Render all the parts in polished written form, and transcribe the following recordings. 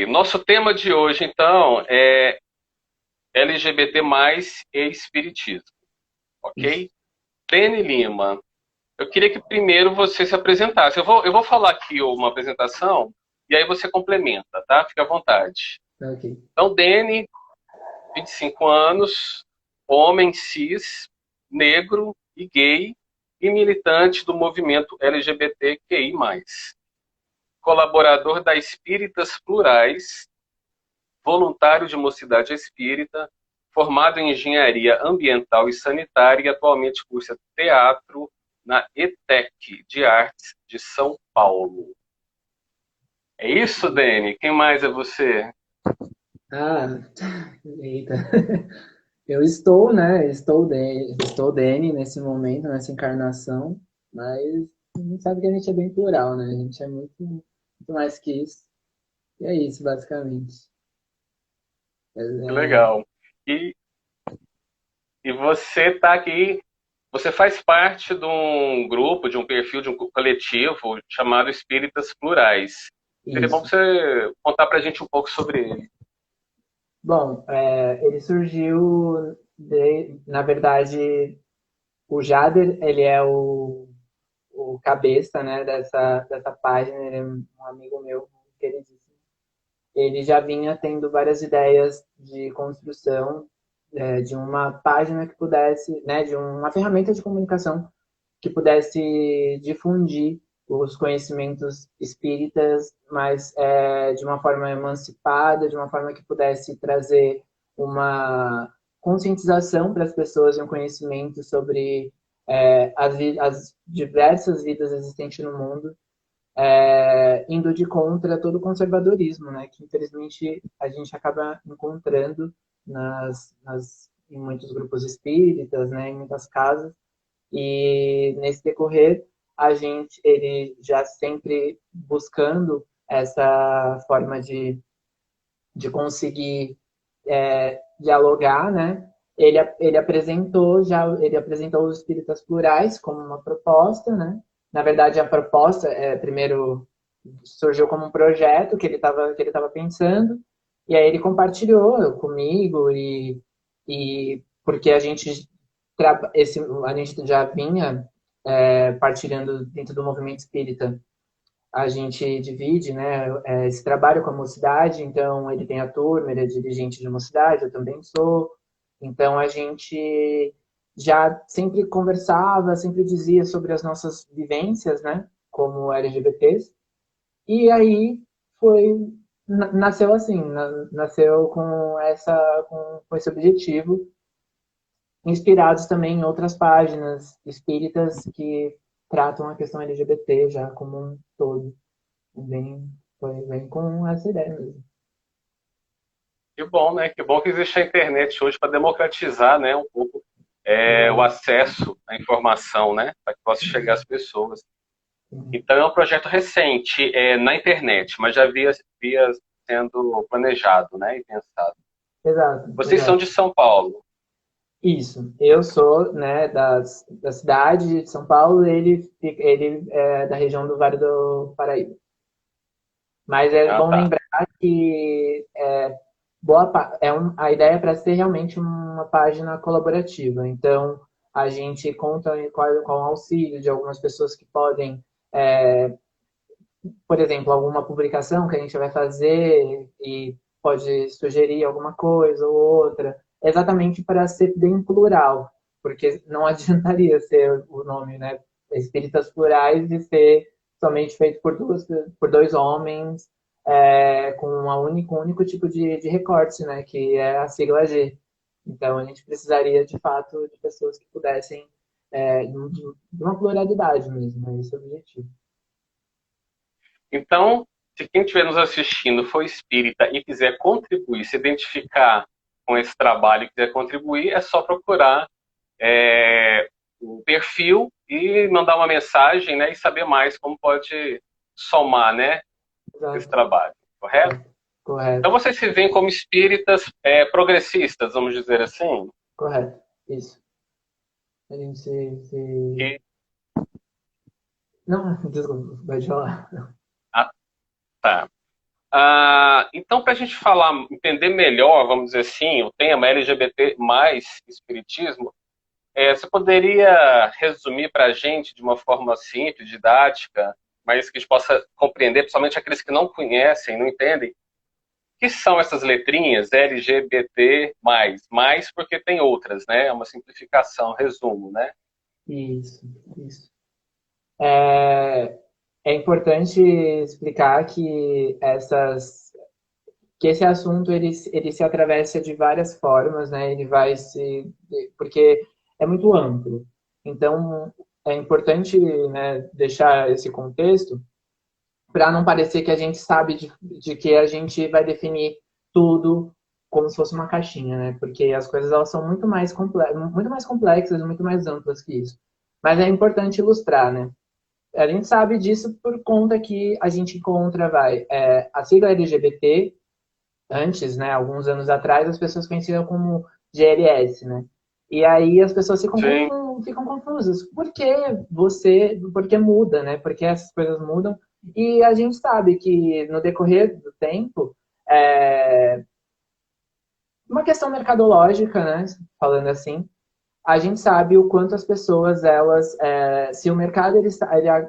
Nosso tema de hoje, então, é LGBT+, e Espiritismo, Isso. ok? Dene Lima, eu queria que primeiro você se apresentasse. Eu vou falar aqui uma apresentação e aí você complementa, tá? Fica à vontade. Ok. Então, Dene, 25 anos, homem cis, negro e gay e militante do movimento LGBTQI+. Colaborador da Espíritas Plurais, voluntário de Mocidade Espírita, formado em Engenharia Ambiental e Sanitária e atualmente cursa teatro na ETEC de Artes de São Paulo. É isso, Dani? Quem mais é você? Ah, eita. Eu estou, né? Estou Dene nesse momento, nessa encarnação, mas a gente sabe que a gente é bem plural, né? A gente é muito mais que isso. E é isso, basicamente. Que É, legal. E, e você está aqui, você faz parte de um grupo, de um perfil, de um coletivo chamado Espíritas Plurais. Seria bom isso. você contar para a gente um pouco sobre ele. Bom, ele surgiu, na verdade, o Jader, ele é o cabeça, né, dessa página, ele é um amigo meu, queridíssimo. Ele já vinha tendo várias ideias de construção de uma página que pudesse, né, de uma ferramenta de comunicação que pudesse difundir os conhecimentos espíritas, mas de uma forma emancipada, de uma forma que pudesse trazer uma conscientização para as pessoas e um conhecimento sobre as diversas vidas existentes no mundo, indo de contra todo o conservadorismo, né, que infelizmente a gente acaba encontrando em muitos grupos espíritas, né, em muitas casas, e nesse decorrer ele já sempre buscando essa forma de conseguir dialogar, né? Ele apresentou os espíritas plurais como uma proposta, né? Na verdade, a proposta primeiro surgiu como um projeto que ele estava pensando, e aí ele compartilhou comigo e porque a gente já vinha partilhando dentro do movimento espírita, a gente divide, né, esse trabalho com a mocidade. Então ele tem a turma, ele é dirigente de mocidade, eu também sou. Então a gente já sempre conversava, sempre dizia sobre as nossas vivências, né, como LGBTs. E aí foi nasceu assim, nasceu com esse objetivo, inspirados também em outras páginas espíritas que tratam a questão LGBT já como um todo. Bem, foi bem com essa ideia mesmo. Que bom, né? Que bom que existe a internet hoje para democratizar, né, um pouco o Exato. acesso à informação, né, para que possa chegar às pessoas. Então é um projeto recente na internet, mas já havia sendo planejado, né, e pensado. Exato, Vocês são exato. de São Paulo? Isso. Eu sou, né, da cidade de São Paulo, ele é da região do Vale do Paraíba. Mas é Ah, bom tá. lembrar que a ideia é para ser realmente uma página colaborativa. Então, a gente conta com o auxílio de algumas pessoas que podem, é, por exemplo, alguma publicação que a gente vai fazer e pode sugerir alguma coisa ou outra, exatamente para ser bem plural, porque não adiantaria ser o nome, né, Espíritas Plurais e ser somente feito por dois homens, com um único tipo de recorte, né, que é a sigla G. Então a gente precisaria de fato de pessoas que pudessem de uma pluralidade mesmo, é esse o objetivo. Então, se quem estiver nos assistindo for espírita e quiser contribuir, se identificar com esse trabalho e quiser contribuir, é só procurar o perfil e mandar uma mensagem, né, e saber mais como pode somar, né, esse Exato, trabalho, correto? exato. Então Correto, vocês se veem como espíritas progressistas, vamos dizer assim? correto. Isso. A gente se... Que, Não, desculpa, pode falar. ah, tá. Então, para a gente falar, entender melhor, vamos dizer assim, o tema LGBT mais espiritismo, você poderia resumir para a gente de uma forma simples, didática, mas que a gente possa compreender, principalmente aqueles que não conhecem, não entendem, o que são essas letrinhas LGBT+, mais porque tem outras, né? É uma simplificação, resumo, né? Isso, isso. É, é importante explicar que esse assunto ele se atravessa de várias formas, né? Ele vai se porque é muito amplo. Então é importante, né, deixar esse contexto para não parecer que a gente sabe de que a gente vai definir tudo como se fosse uma caixinha, né? Porque as coisas elas são muito mais complexas, muito mais amplas que isso. Mas é importante ilustrar, né? A gente sabe disso por conta que a gente encontra, a sigla LGBT, antes, né, alguns anos atrás, as pessoas conheciam como GLS, né? E aí as pessoas Sim. ficam confusas. Por que muda, né? Por que essas coisas mudam? E a gente sabe que no decorrer do tempo, é uma questão mercadológica, né? Falando assim, a gente sabe o quanto as pessoas, se o mercado ele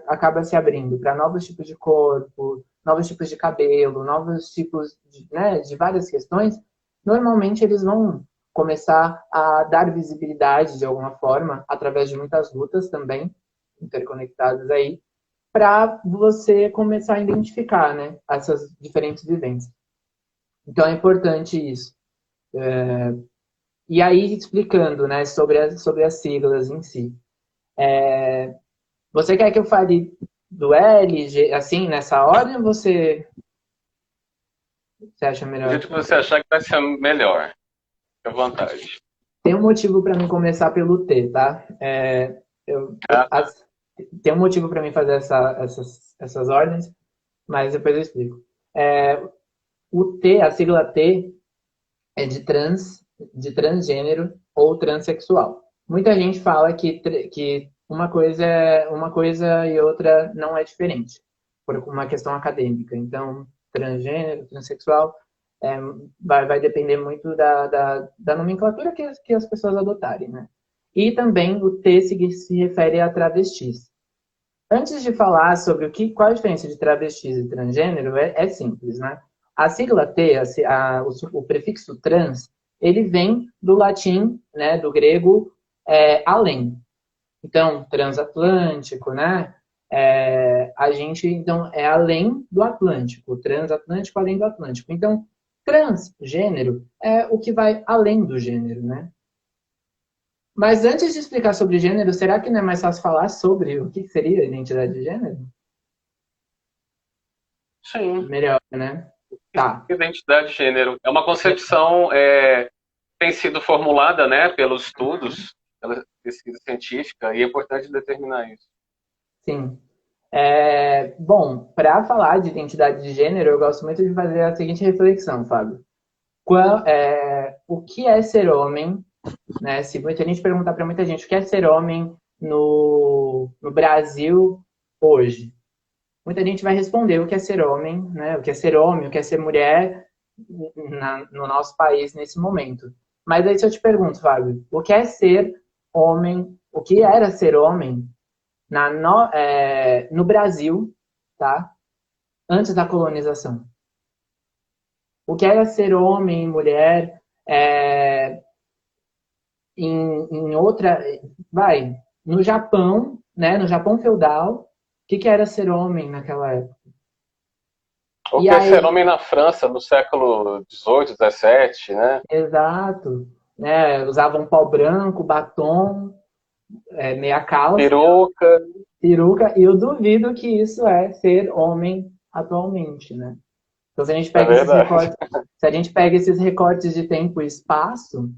acaba se abrindo para novos tipos de corpo, novos tipos de cabelo, novos tipos de, né, de várias questões, normalmente eles vão começar a dar visibilidade de alguma forma, através de muitas lutas também, interconectadas aí, para você começar a identificar, né, essas diferentes vivências. Então é importante isso. E aí, explicando, né, sobre as siglas em si. Você quer que eu fale do L, G, assim, nessa ordem, ou você acha Do melhor? jeito que você achar que vai ser melhor. Fique à vontade. Tem um motivo para mim começar pelo T, tá? Eu, Ah, tá. tem um motivo para mim fazer essas ordens, mas depois eu explico. É, o T, a sigla T, é de transgênero ou transexual. Muita gente fala que uma coisa e outra não é diferente, por uma questão acadêmica. Então, transgênero, transexual, é, vai depender muito da nomenclatura que as pessoas adotarem, né? E também o T se refere a travestis. Antes de falar sobre qual a diferença de travestis e transgênero, é simples, né? A sigla T, o prefixo trans, ele vem do latim, né, do grego além. Então, transatlântico, né? A gente, então, é além do Atlântico, transatlântico além do Atlântico. Então, transgênero é o que vai além do gênero, né? Mas antes de explicar sobre gênero, será que não é mais fácil falar sobre o que seria identidade de gênero? Sim. Melhor, né? Tá. Identidade de gênero. É uma concepção tem sido formulada, né, pelos estudos, pela pesquisa científica, e é importante determinar isso. Sim. Bom, para falar de identidade de gênero, eu gosto muito de fazer a seguinte reflexão, Fábio. O que é ser homem, né? Se muita gente perguntar para muita gente o que é ser homem no Brasil hoje, muita gente vai responder o que é ser homem, né? O que é ser homem, o que é ser mulher no nosso país nesse momento. Mas aí se eu te pergunto, Fábio, o que é ser homem, o que era ser homem no Brasil, tá? Antes da colonização? O que era ser homem e mulher é, em outra. No Japão, né? No Japão feudal, o que era ser homem naquela época? O E que é ser aí, homem na França no século XVIII, XVII, né? exato, né? Usavam pau branco, batom, meia calça, Peruca, peruca, e eu duvido que isso é ser homem atualmente, né? Então, é verdade. se a gente pega esses recortes de tempo e espaço,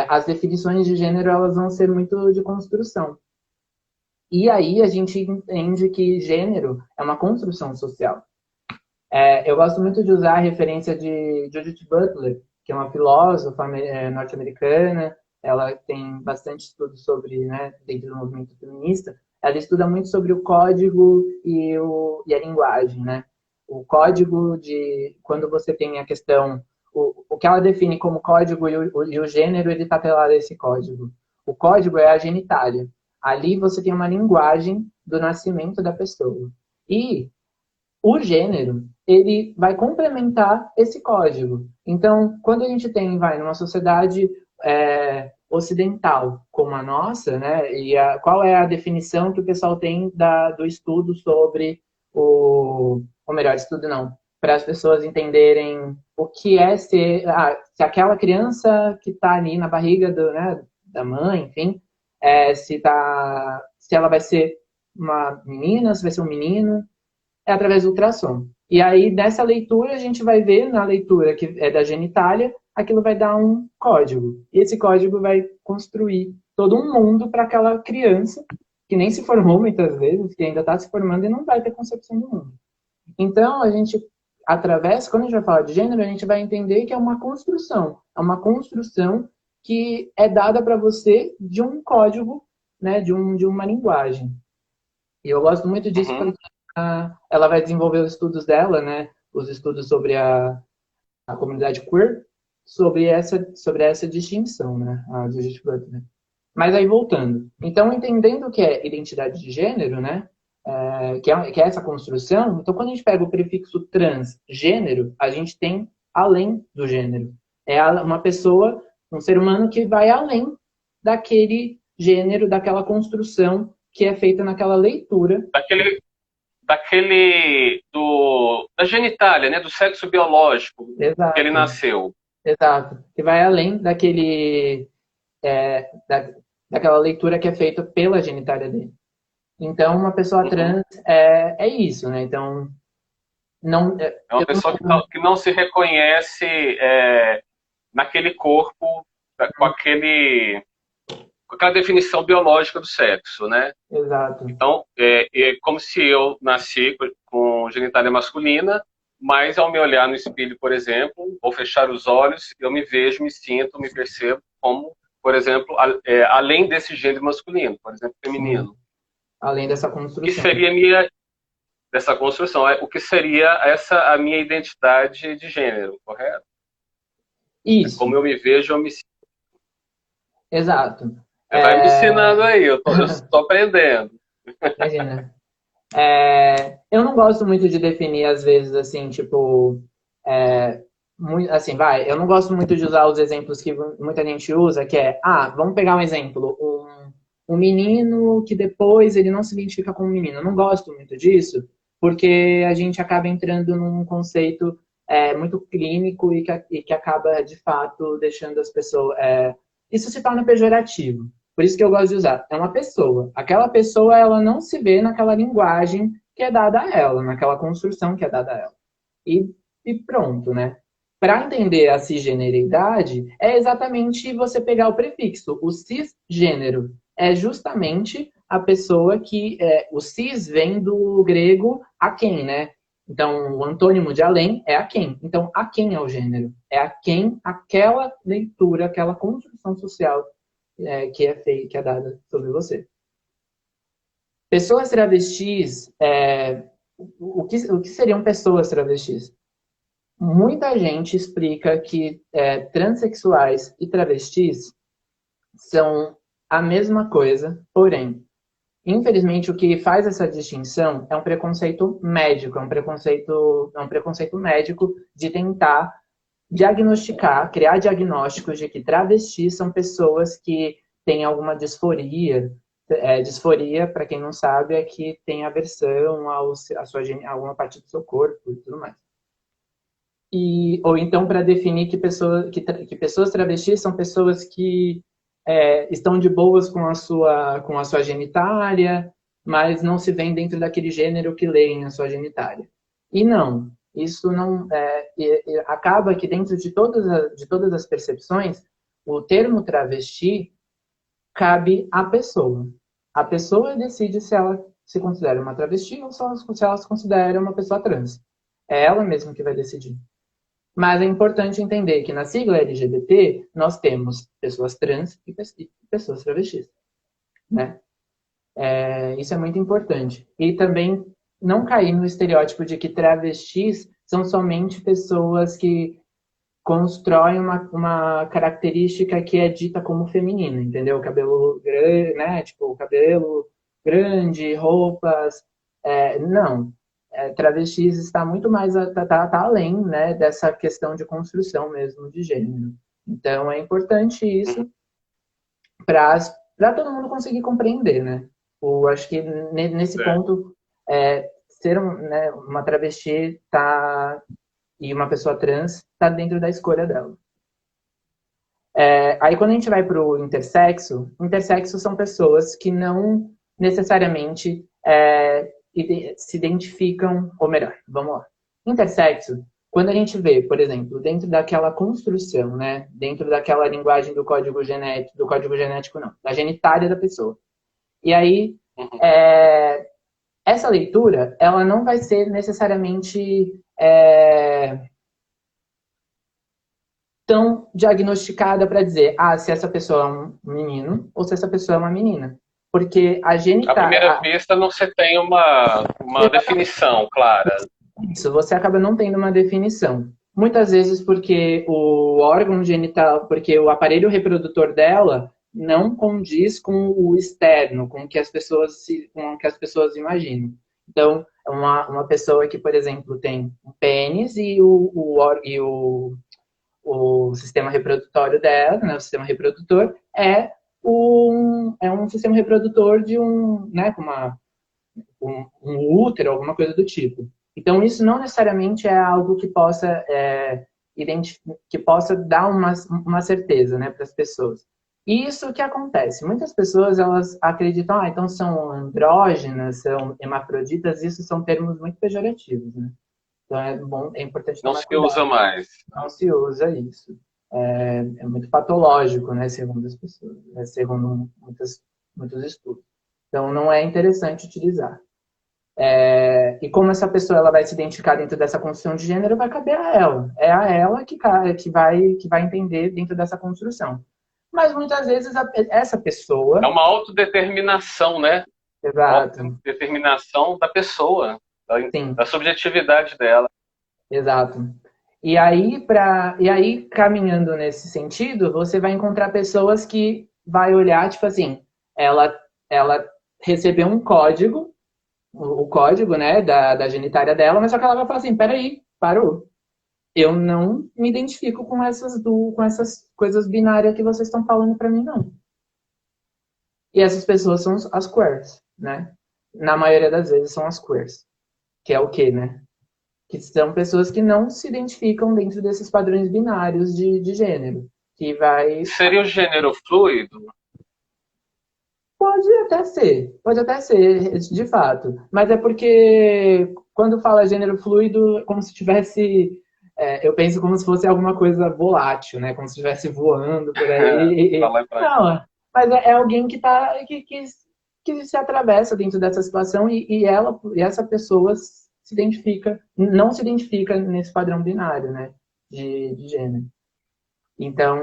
as definições de gênero elas vão ser muito de construção. E aí a gente entende que gênero é uma construção social. Eu gosto muito de usar a referência de Judith Butler, que é uma filósofa norte-americana. Ela tem bastante estudo sobre, né, dentro do movimento feminista. Ela estuda muito sobre o código e a linguagem, né? o código de quando você tem a questão, o que ela define como código e o gênero, ele está atrelado a esse código. O código é a genitália. Ali você tem uma linguagem do nascimento da pessoa. E o gênero, ele vai complementar esse código. Então, quando a gente tem, vai, numa sociedade ocidental como a nossa, né, qual é a definição que o pessoal tem do estudo sobre ou melhor, estudo não, para as pessoas entenderem o que é se aquela criança que está ali na barriga né, da mãe, enfim, se ela vai ser uma menina, se vai ser um menino, é através do ultrassom. E aí, nessa leitura, a gente vai ver, na leitura que é da genitália, aquilo vai dar um código. E esse código vai construir todo um mundo para aquela criança, que nem se formou muitas vezes, que ainda está se formando e não vai ter concepção do mundo. Então, a gente, quando a gente vai falar de gênero, a gente vai entender que é uma construção. É uma construção que é dada para você de um código, né, de uma linguagem. E eu gosto muito disso porque ela vai desenvolver os estudos dela, né, os estudos sobre a comunidade queer, sobre essa distinção, né, a Judith Butler. Mas aí, voltando. Então, entendendo o que é identidade de gênero, né, que é essa construção, então, quando a gente pega o prefixo transgênero, a gente tem além do gênero. É uma pessoa, um ser humano que vai além daquele gênero, daquela construção que é feita naquela leitura. Da genitália, né? Do sexo biológico. Exato. Que ele nasceu. Exato. Que vai além daquela leitura que é feita pela genitália dele. Então, uma pessoa trans é isso, né? Então, não... É uma pessoa que não se reconhece naquele corpo, com aquela definição biológica do sexo, né? Exato. Então, é como se eu nasci com genitália masculina, mas ao me olhar no espelho, por exemplo, ou fechar os olhos, eu me vejo, me sinto, me percebo como, por exemplo, além desse gênero masculino, por exemplo, feminino. Sim. Além dessa construção. Que seria dessa construção, o que seria a minha identidade de gênero, correto? Isso. Como eu me vejo, eu me sinto. Exato. Vai me ensinando aí, eu estou aprendendo. Imagina. Eu não gosto muito de definir, às vezes, assim, tipo... assim, eu não gosto muito de usar os exemplos que muita gente usa, que vamos pegar um exemplo, um menino que depois ele não se identifica como menino. Eu não gosto muito disso, porque a gente acaba entrando num conceito muito clínico e que acaba, de fato, deixando as pessoas... isso se torna pejorativo. Por isso que eu gosto de usar. É uma pessoa. Aquela pessoa, ela não se vê naquela linguagem que é dada a ela, naquela construção que é dada a ela. E pronto, né? Para entender a cisgeneridade, é exatamente você pegar o prefixo. O cisgênero é justamente a pessoa que... o cis vem do grego aquém, né? Então, o antônimo de além é aquém. Então, aquém é o gênero. É aquém aquela leitura, aquela construção social que é feita, que é dada sobre você. Pessoas travestis, o que seriam pessoas travestis? Muita gente explica que transexuais e travestis são a mesma coisa, porém, infelizmente, o que faz essa distinção é um preconceito médico, é um preconceito médico de tentar diagnosticar, criar diagnósticos de que travestis são pessoas que têm alguma disforia. Disforia, para quem não sabe, é que tem aversão a alguma parte do seu corpo e tudo mais. Ou então para definir que pessoas travestis são pessoas que estão de boas com a sua genitália, mas não se veem dentro daquele gênero que leem a sua genitália. E não, isso não acaba que dentro de todas as percepções, o termo travesti cabe à pessoa. A pessoa decide se ela se considera uma travesti ou se ela se considera uma pessoa trans. É ela mesma que vai decidir. Mas é importante entender que na sigla LGBT nós temos pessoas trans e pessoas travestis, né? Isso é muito importante. E também não cair no estereótipo de que travestis são somente pessoas que constroem uma característica que é dita como feminina, entendeu? Cabelo grande, né? Tipo, cabelo grande, roupas. Não. Travestis está muito mais tá além, né, dessa questão de construção mesmo de gênero. Então é importante isso para todo mundo conseguir compreender, né? Acho que nesse É. ponto ser né, uma travesti e uma pessoa trans está dentro da escolha dela. Aí quando a gente vai para o intersexo são pessoas que não necessariamente se identificam, ou melhor, vamos lá. Intersexo, quando a gente vê, por exemplo, dentro daquela construção, né, dentro daquela linguagem do código genético não, da genitália da pessoa. E aí, Uhum. essa leitura, ela não vai ser necessariamente tão diagnosticada para dizer se essa pessoa é um menino ou se essa pessoa é uma menina. Porque a À primeira genitália. vista, não se tem uma definição clara. Isso, você acaba não tendo uma definição. Muitas vezes porque o órgão genital, porque o aparelho reprodutor dela não condiz com o externo, com o que com o que as pessoas imaginam. Então, uma pessoa que, por exemplo, tem um pênis o sistema reprodutório dela, né, o sistema reprodutor, é um sistema reprodutor de né, com um útero, alguma coisa do tipo. Então, isso não necessariamente é algo que possa, que possa dar uma certeza, né, para as pessoas. E isso que acontece. Muitas pessoas elas acreditam, então são andrógenas, são hermafroditas, isso são termos muito pejorativos, né? Então é importante Não tomar se usa cuidado. mais. Não se usa isso. É muito patológico, né, segundo as pessoas, né, segundo muitos estudos. Então, não é interessante utilizar. E como essa pessoa ela vai se identificar dentro dessa construção de gênero, vai caber a ela. É a ela que vai entender dentro dessa construção. Mas muitas vezes essa É pessoa. uma autodeterminação, né? Exato. Autodeterminação da pessoa, Sim, da subjetividade dela. exato. E aí, caminhando nesse sentido, você vai encontrar pessoas que vai olhar, tipo assim, ela, ela recebeu um código, o código, né, da genitária dela, mas só que ela vai falar assim, peraí, parou. Eu não me identifico com essas coisas binárias que vocês estão falando para mim, não. E essas pessoas são as queers, né? Na maioria das vezes são as queers. Que é o quê, né? Que são pessoas que não se identificam dentro desses padrões binários de gênero. Que vai. Seria o gênero fluido? Pode até ser, de fato. Mas é porque quando fala gênero fluido, como se tivesse. Eu penso como se fosse alguma coisa volátil, né? Como se estivesse voando por aí. Fala pra... Não, mas é alguém que se atravessa dentro dessa situação e essa pessoa se identifica, não se identifica nesse padrão binário, né? De gênero. Então,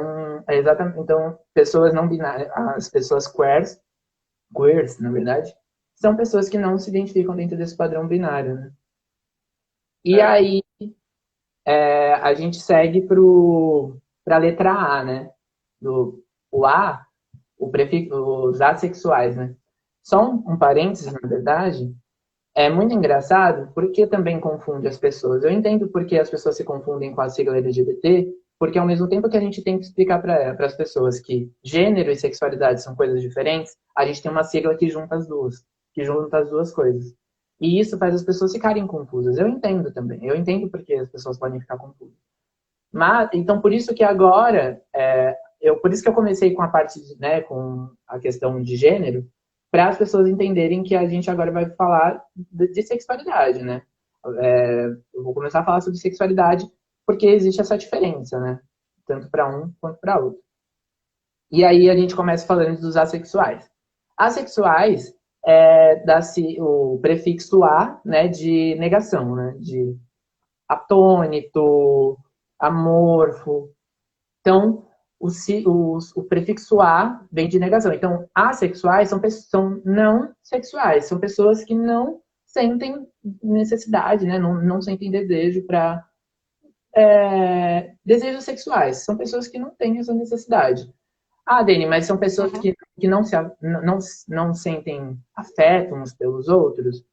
então, pessoas não binárias, as pessoas queers, na verdade, são pessoas que não se identificam dentro desse padrão binário, né? E É. aí a gente segue para a letra A, né? O A, os assexuais, né? Só um parênteses, na verdade, é muito engraçado porque também confunde as pessoas. Eu entendo porque as pessoas se confundem com a sigla LGBT, porque ao mesmo tempo que a gente tem que explicar para as pessoas que gênero e sexualidade são coisas diferentes, a gente tem uma sigla que junta as duas coisas. E isso faz as pessoas ficarem confusas. Eu entendo também. Eu entendo porque as pessoas podem ficar confusas. Mas, então, por isso que agora, por isso que eu comecei com a parte, né, com a questão de gênero, para as pessoas entenderem que a gente agora vai falar de sexualidade, né? Eu vou começar a falar sobre sexualidade porque existe essa diferença, né? Tanto para um quanto para outro. E aí a gente começa falando dos assexuais. Assexuais dá-se o prefixo a, né, de negação, né? De atônito, amorfo. Então, o prefixo a vem de negação. Então, assexuais são não sexuais, são pessoas que não sentem necessidade, né? Não sentem desejo para desejos sexuais. São pessoas que não têm essa necessidade. Ah, Dani, mas são pessoas Uhum. que não sentem afeto uns pelos outros.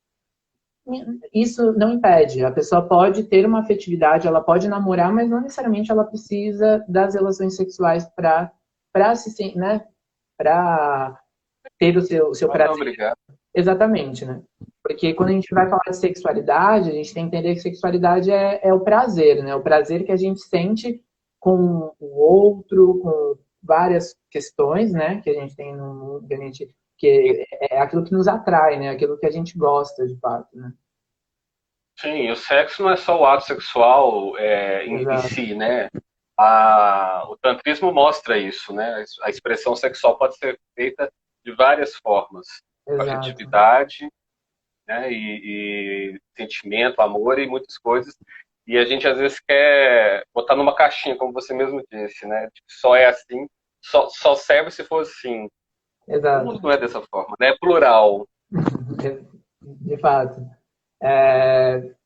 Isso não impede. A pessoa pode ter uma afetividade, ela pode namorar, mas não necessariamente ela precisa das relações sexuais para se, né, para ter o seu Ah, não, prazer. obrigado. Exatamente, né? Porque quando a gente vai falar de sexualidade, a gente tem que entender que sexualidade é o prazer, né? O prazer que a gente sente com o outro, com várias questões, né? Que a gente tem no mundo, que é aquilo que nos atrai, né? Aquilo que a gente gosta, de fato, né? Sim, o sexo não é só o ato sexual em Exato, si, né? O tantrismo mostra isso, né? A expressão sexual pode ser feita de várias formas. exato. Afetividade, né? E sentimento, amor e muitas coisas. E a gente às vezes quer botar numa caixinha, como você mesmo disse, né? Tipo, só é assim, só serve se for assim. O mundo Exato. não é dessa forma, né? É plural. De fato.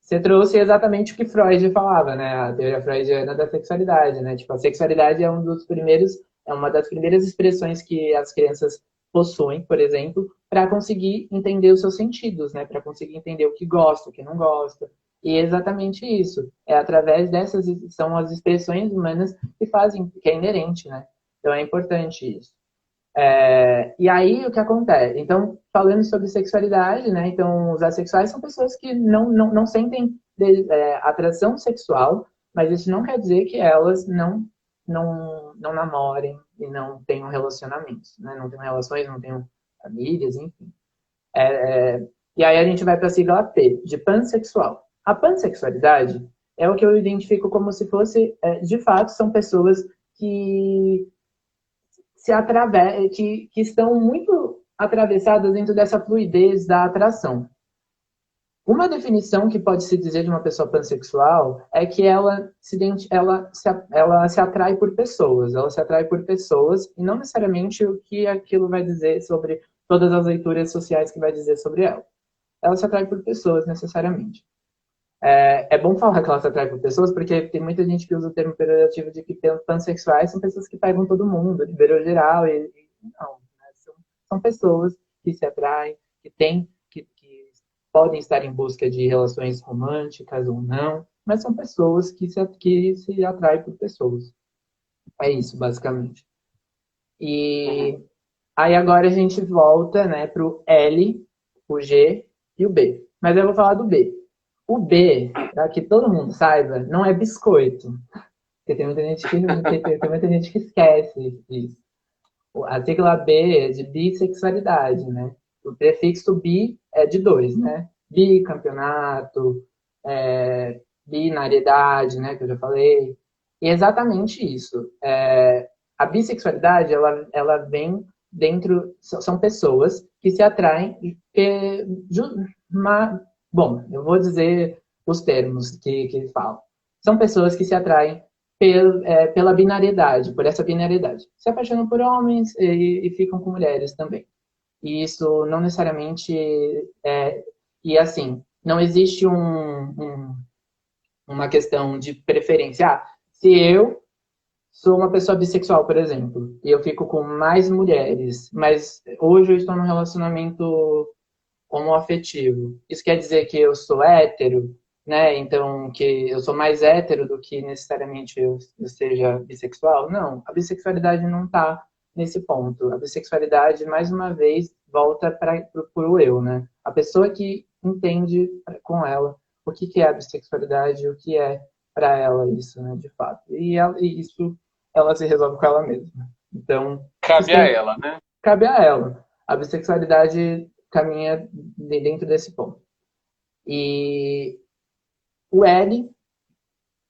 Você trouxe exatamente o que Freud falava, né? A teoria freudiana da sexualidade, né? Tipo, a sexualidade é uma das primeiras expressões que as crianças possuem, por exemplo, para conseguir entender os seus sentidos, né? Para conseguir entender o que gosta, o que não gosta. E é exatamente isso. É através dessas são as expressões humanas que fazem, que é inerente, né? Então é importante isso. E aí, o que acontece? Então, falando sobre sexualidade, né? Então, os assexuais são pessoas que não sentem atração sexual, mas isso não quer dizer que elas não namorem e não tenham relacionamentos, né? Não tenham relações, não tenham famílias, enfim. E aí a gente vai para a sigla P, de pansexual. A pansexualidade é o que eu identifico como se fosse, de fato, são pessoas que que estão muito atravessadas dentro dessa fluidez da atração. Uma definição que pode se dizer de uma pessoa pansexual é que ela se atrai por pessoas, ela se atrai por pessoas e não necessariamente o que aquilo vai dizer sobre todas as leituras sociais que vai dizer sobre ela. Ela se atrai por pessoas necessariamente. É bom falar que ela se atrai por pessoas, porque tem muita gente que usa o termo pejorativo de que pansexuais são pessoas que pegam todo mundo, de maneira geral, e não. Né? São pessoas que se atraem, que podem estar em busca de relações românticas ou não, mas são pessoas que se atraem por pessoas. É isso, basicamente. Uhum. E aí agora a gente volta, né, para o L, o G e o B. Mas eu vou falar do B. O B, para que todo mundo saiba, não é biscoito. Porque tem muita gente que esquece isso. A sigla B é de bissexualidade, né? O prefixo bi é de dois, né? Bicampeonato, binariedade, né? Que eu já falei. E é exatamente isso. A bissexualidade, ela vem dentro... São pessoas que se atraem... Bom, eu vou dizer os termos que falam. São pessoas que se atraem pela binariedade, por essa binariedade. Se apaixonam por homens e ficam com mulheres também. E isso não necessariamente e assim, não existe uma questão de preferência. Se eu sou uma pessoa bissexual, por exemplo, e eu fico com mais mulheres, mas hoje eu estou num relacionamento homoafetivo. Isso quer dizer que eu sou hétero, né? Então, que eu sou mais hétero do que necessariamente eu seja bissexual? Não, a bissexualidade não está nesse ponto. A bissexualidade, mais uma vez, volta para o eu, né? A pessoa que entende com ela o que é a bissexualidade, o que é para ela isso, né, de fato. E isso ela se resolve com ela mesma. Então, Cabe a ela, né? cabe a ela. A bissexualidade caminha dentro desse ponto. E o L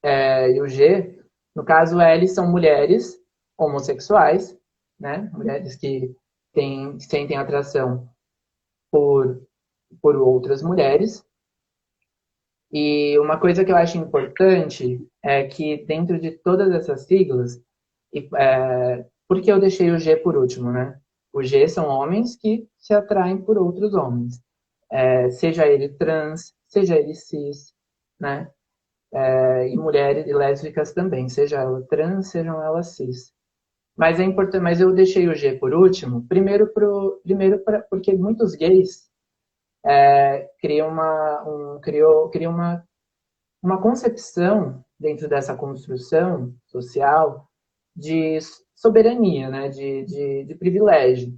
e o G, no caso, o L são mulheres homossexuais, né? Mulheres que sentem atração por, por outras mulheres. E uma coisa que eu acho importante é que dentro de todas essas siglas, por que eu deixei o G por último, né? O G são homens que se atraem por outros homens. seja ele trans, seja ele cis, né? E mulheres lésbicas também, seja ela trans, sejam elas cis. Mas é importante, mas eu deixei o G por último, porque muitos gays criam uma concepção dentro dessa construção social de soberania, né, de privilégio.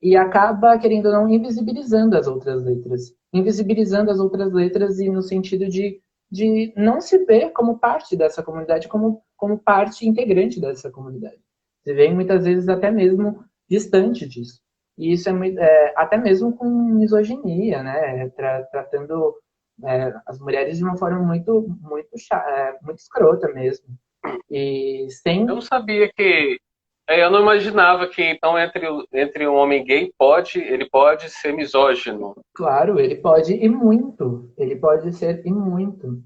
E acaba, querendo ou não, invisibilizando as outras letras. Invisibilizando as outras letras e no sentido de não se ver como parte dessa comunidade, como parte integrante dessa comunidade. Se vê muitas vezes até mesmo distante disso. E isso até mesmo com misoginia, né? Tratando as mulheres de uma forma muito escrota mesmo. E Eu sem, não sabia que. Eu não imaginava que, então, entre um homem gay, ele pode ser misógino. claro, ele pode ir muito, ele pode ser e muito.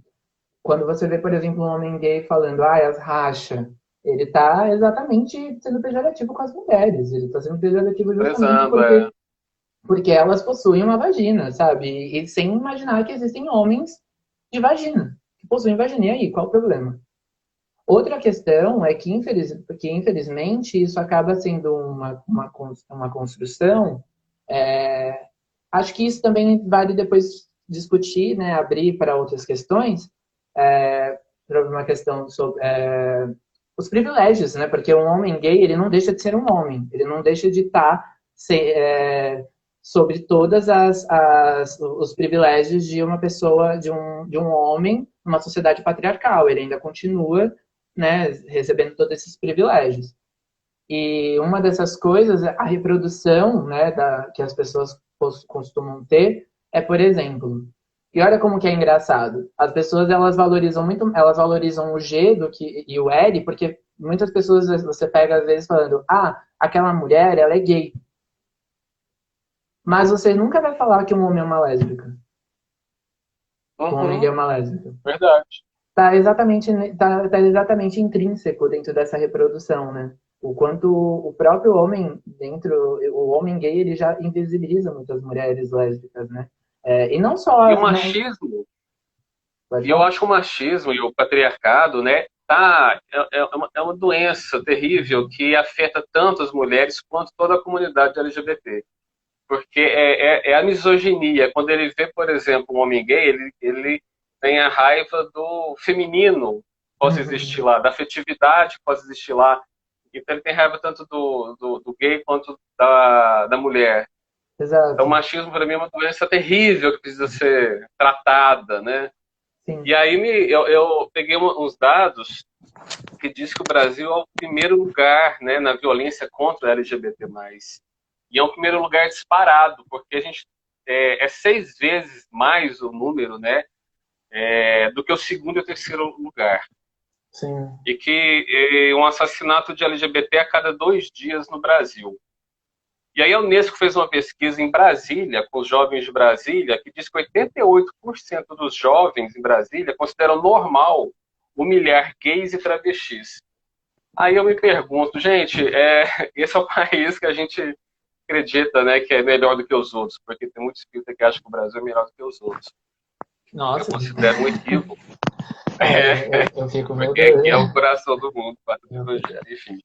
Quando você vê, por exemplo, um homem gay falando, as racha, ele está exatamente sendo pejorativo com as mulheres. Ele está sendo pejorativo justamente Prezando, é. porque elas possuem uma vagina, sabe? E sem imaginar que existem homens de vagina, que possuem vagina. E aí, qual o problema? Outra questão é que infelizmente, isso acaba sendo uma construção. é, Acho que isso também vale depois discutir, né, abrir para outras questões, para uma questão sobre os privilégios, né? Porque um homem gay, ele não deixa de ser um homem, ele não deixa de estar sobre todas os privilégios de uma pessoa, de um homem numa sociedade patriarcal. Ele ainda continua, né, recebendo todos esses privilégios. E uma dessas coisas, a reprodução, né, que as pessoas costumam ter, por exemplo, e olha como que é engraçado. As pessoas elas valorizam o G e o L, porque muitas pessoas você pega às vezes falando, aquela mulher, ela é gay. Mas você nunca vai falar que um homem é uma lésbica, que um homem gay Uhum, é uma lésbica. verdade. Tá exatamente intrínseco dentro dessa reprodução, né? O quanto o próprio homem o homem gay, ele já invisibiliza muitas mulheres lésbicas, né? E não E só, o não, machismo, pode e eu falar? acho que o machismo e o patriarcado, né, é uma doença terrível que afeta tanto as mulheres quanto toda a comunidade LGBT. Porque é a misoginia. Quando ele vê, por exemplo, um homem gay, ele tem a raiva do feminino que possa existir lá, da afetividade que possa existir lá. Então ele tem raiva tanto do gay quanto da mulher. Então o Exato, machismo para mim é uma doença terrível que precisa ser tratada, né? E sim. aí eu peguei uns dados que diz que o Brasil é o primeiro lugar, né, na violência contra o LGBT+. E é um primeiro lugar disparado, porque a gente é 6 vezes mais o número, né, do que o segundo e o terceiro lugar. Sim. E que um assassinato de LGBT a cada 2 dias no Brasil. E aí a Unesco fez uma pesquisa em Brasília, com os jovens de Brasília, que diz que 88% dos jovens em Brasília consideram normal humilhar gays e travestis. Aí eu me pergunto, gente, esse é o país que a gente acredita, né, que é melhor do que os outros, porque tem muitos espírita que acham que o Brasil é melhor do que os outros. Eu Nossa, considero um equívoco, eu fico, meu porque aqui é o Deus. coração do mundo, parte do evangelho, enfim.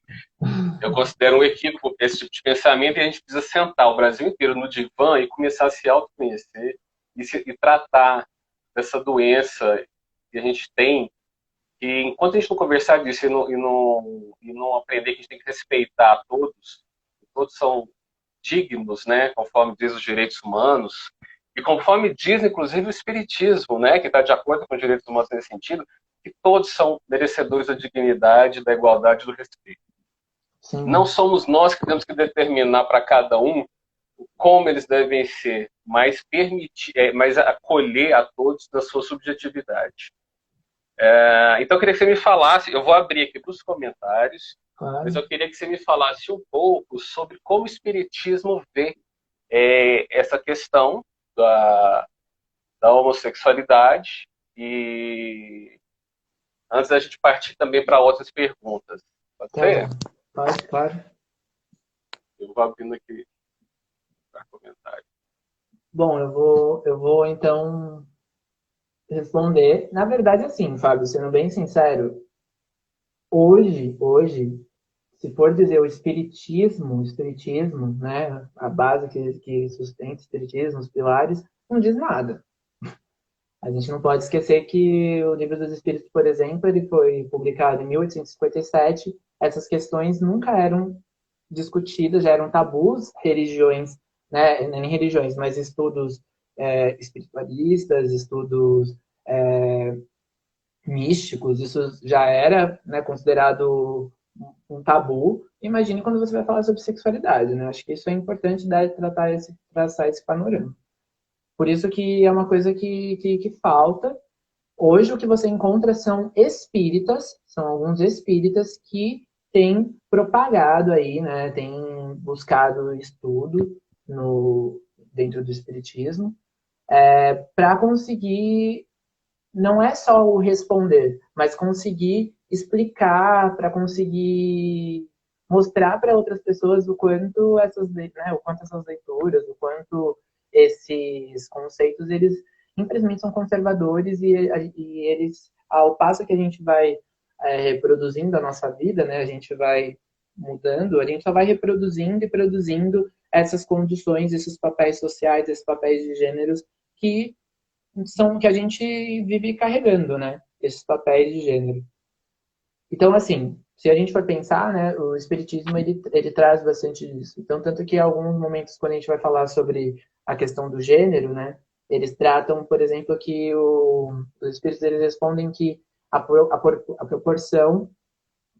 Eu considero um equívoco esse tipo de pensamento e a gente precisa sentar o Brasil inteiro no divã e começar a se autoconhecer e tratar dessa doença que a gente tem. E enquanto a gente não conversar disso e não aprender que a gente tem que respeitar todos são dignos, né, conforme diz os direitos humanos, e conforme diz, inclusive, o Espiritismo, né, que está de acordo com os direitos humanos nesse sentido, que todos são merecedores da dignidade, da igualdade e do respeito. Não Sim, somos nós que temos que determinar para cada um como eles devem ser, mas acolher a todos na sua subjetividade. Então, eu queria que você me falasse, eu vou abrir aqui para os comentários, mas claro. eu queria que você me falasse um pouco sobre como o Espiritismo vê essa questão da homossexualidade e antes da gente partir também para outras perguntas. Pode Tá bom. ser? Pode, claro. Eu vou abrindo aqui para comentário. Bom, eu vou então responder. Na verdade, assim, Fábio, sendo bem sincero, hoje, se for dizer o espiritismo, né, a base que sustenta o espiritismo, os pilares, não diz nada. A gente não pode esquecer que o Livro dos Espíritos, por exemplo, ele foi publicado em 1857. Essas questões nunca eram discutidas, já eram tabus, religiões, né, nem religiões, mas estudos espiritualistas, estudos místicos, isso já era, né, considerado um tabu. Imagine quando você vai falar sobre sexualidade, né? Acho que isso é importante traçar esse panorama. Por isso que é uma coisa que falta. Hoje o que você encontra são espíritas, são alguns espíritas que têm propagado aí, né, têm buscado estudo dentro do espiritismo, para conseguir não é só o responder, mas conseguir explicar, para conseguir mostrar para outras pessoas o quanto essas leituras, o quanto esses conceitos, eles infelizmente são conservadores e eles, ao passo que a gente vai reproduzindo a nossa vida, né, a gente vai mudando, a gente só vai reproduzindo e produzindo essas condições, esses papéis sociais, esses papéis de gêneros que são que a gente vive carregando, né? Esses papéis de gênero. Então, assim, se a gente for pensar, né, o espiritismo ele traz bastante disso. Então, tanto que em alguns momentos quando a gente vai falar sobre a questão do gênero, né, eles tratam, por exemplo, que os espíritos eles respondem que a proporção